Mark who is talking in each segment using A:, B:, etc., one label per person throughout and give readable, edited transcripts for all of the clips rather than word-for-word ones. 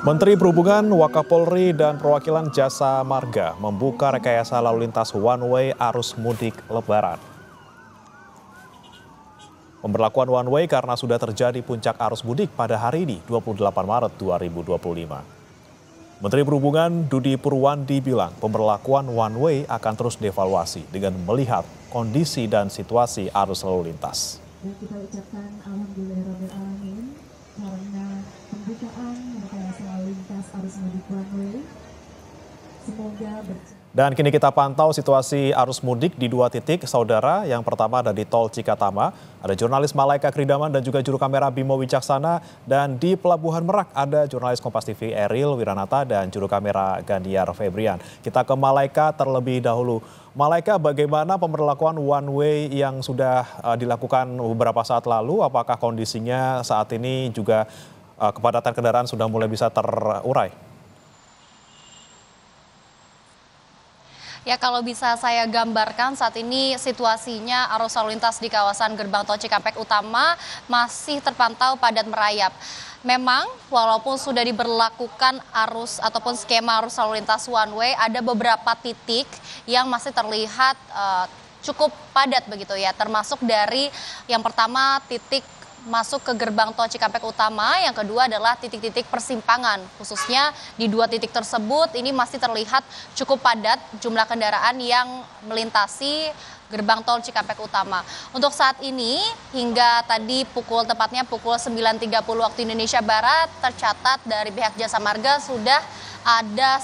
A: Menteri Perhubungan, Wakapolri, dan perwakilan Jasa Marga membuka rekayasa lalu lintas one way arus mudik Lebaran. Pemberlakuan one way karena sudah terjadi puncak arus mudik pada hari ini, 28 Maret 2025. Menteri Perhubungan Dudi Purwandi bilang pemberlakuan one way akan terus dievaluasi dengan melihat kondisi dan situasi arus lalu lintas.
B: Dan kita ucapkan alhamdulillahirrahmanirrahim karena pembukaan rekayasa lalu lintas arus mudik one way. Semoga
A: Dan kini kita pantau situasi arus mudik di dua titik, saudara. Yang pertama ada di Tol Cikatama, ada jurnalis Malaika Kridaman dan juga juru kamera Bimo Wicaksana. Dan di Pelabuhan Merak ada jurnalis Kompas TV Eril Wiranata dan juru kamera Gandiar Febrian. Kita ke Malaika terlebih dahulu. Malaika, bagaimana pemberlakuan one way yang sudah dilakukan beberapa saat lalu? Apakah kondisinya saat ini juga kepadatan kendaraan sudah mulai bisa terurai?
C: Ya, kalau bisa saya gambarkan saat ini situasinya arus lalu lintas di kawasan Gerbang Tol Cikampek Utama masih terpantau padat merayap. Memang walaupun sudah diberlakukan arus ataupun skema arus lalu lintas one way, ada beberapa titik yang masih terlihat cukup padat begitu ya. Termasuk dari yang pertama titik masuk ke Gerbang Tol Cikampek Utama, yang kedua adalah titik-titik persimpangan. Khususnya di dua titik tersebut ini masih terlihat cukup padat jumlah kendaraan yang melintasi Gerbang Tol Cikampek Utama. Untuk saat ini hingga tadi tepatnya pukul 9.30 waktu Indonesia Barat, tercatat dari pihak Jasa Marga sudah ada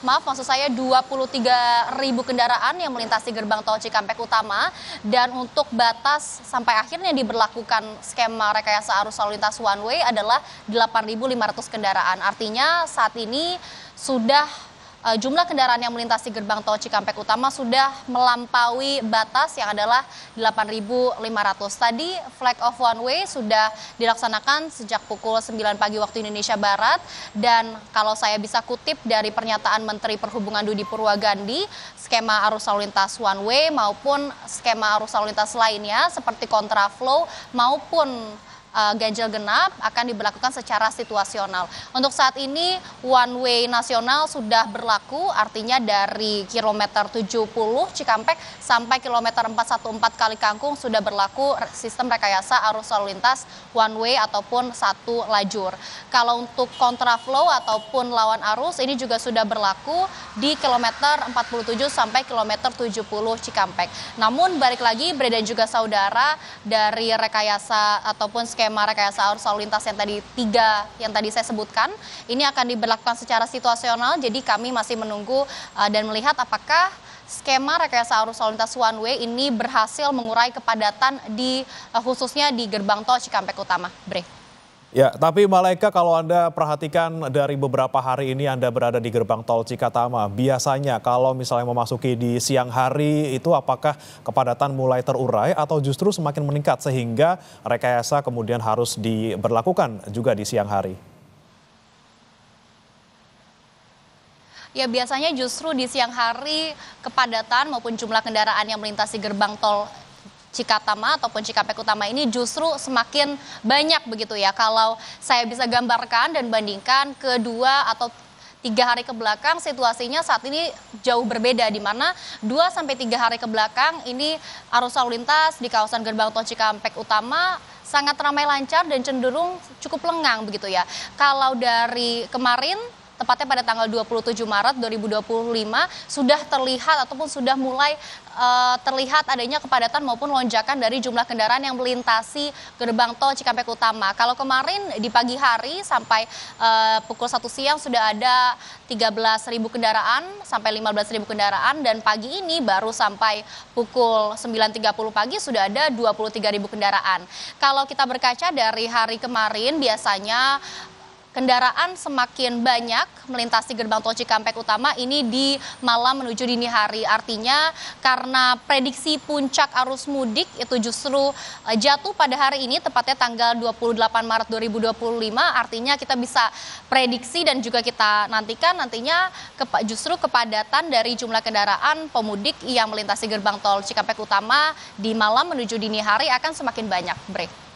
C: 23.000 kendaraan yang melintasi Gerbang Tol Cikampek Utama, dan untuk batas sampai akhirnya diberlakukan skema rekayasa arus lalu lintas one way adalah 8.500 kendaraan. Artinya saat ini sudah jumlah kendaraan yang melintasi Gerbang Tol Cikampek Utama sudah melampaui batas yang adalah 8.500. Tadi flag off one way sudah dilaksanakan sejak pukul 9 pagi waktu Indonesia Barat, dan kalau saya bisa kutip dari pernyataan Menteri Perhubungan Dudi Purwandi, skema arus lalu lintas one way maupun skema arus lalu lintas lainnya seperti kontraflow maupun ganjil genap akan diberlakukan secara situasional. Untuk saat ini one way nasional sudah berlaku, artinya dari kilometer 70 Cikampek sampai kilometer 414 Kali Kangkung sudah berlaku sistem rekayasa arus lalu lintas one way ataupun satu lajur. Kalau untuk kontraflow ataupun lawan arus ini juga sudah berlaku di kilometer 47 sampai kilometer 70 Cikampek. Namun balik lagi Bre dan juga saudara, dari rekayasa ataupun skema rekayasa arus lalu lintas yang tadi saya sebutkan ini akan diberlakukan secara situasional, jadi kami masih menunggu dan melihat apakah skema rekayasa arus lalu lintas one way ini berhasil mengurai kepadatan khususnya di Gerbang Tol Cikampek Utama. Bre.
A: Ya, tapi Malaika, kalau Anda perhatikan dari beberapa hari ini Anda berada di Gerbang Tol Cikatama, biasanya kalau misalnya memasuki di siang hari itu apakah kepadatan mulai terurai atau justru semakin meningkat sehingga rekayasa kemudian harus diberlakukan juga di siang hari?
C: Ya, biasanya justru di siang hari kepadatan maupun jumlah kendaraan yang melintasi Gerbang Tol Cikatama ataupun Cikampek Utama ini justru semakin banyak begitu ya. Kalau saya bisa gambarkan dan bandingkan kedua atau 3 hari ke belakang, situasinya saat ini jauh berbeda, di mana 2-3 hari ke belakang ini arus lalu lintas di kawasan Gerbang Tol Cikampek Utama sangat ramai lancar dan cenderung cukup lengang begitu ya. Kalau dari kemarin, tepatnya pada tanggal 27 Maret 2025 sudah terlihat ataupun sudah mulai terlihat adanya kepadatan maupun lonjakan dari jumlah kendaraan yang melintasi Gerbang Tol Cikampek Utama. Kalau kemarin di pagi hari sampai pukul 1 siang sudah ada 13.000 kendaraan sampai 15.000 kendaraan, dan pagi ini baru sampai pukul 9.30 pagi sudah ada 23.000 kendaraan. Kalau kita berkaca dari hari kemarin, biasanya kendaraan semakin banyak melintasi Gerbang Tol Cikampek Utama ini di malam menuju dini hari. Artinya karena prediksi puncak arus mudik itu justru jatuh pada hari ini, tepatnya tanggal 28 Maret 2025. Artinya kita bisa prediksi dan juga kita nantikan nantinya justru kepadatan dari jumlah kendaraan pemudik yang melintasi Gerbang Tol Cikampek Utama di malam menuju dini hari akan semakin banyak, Bre.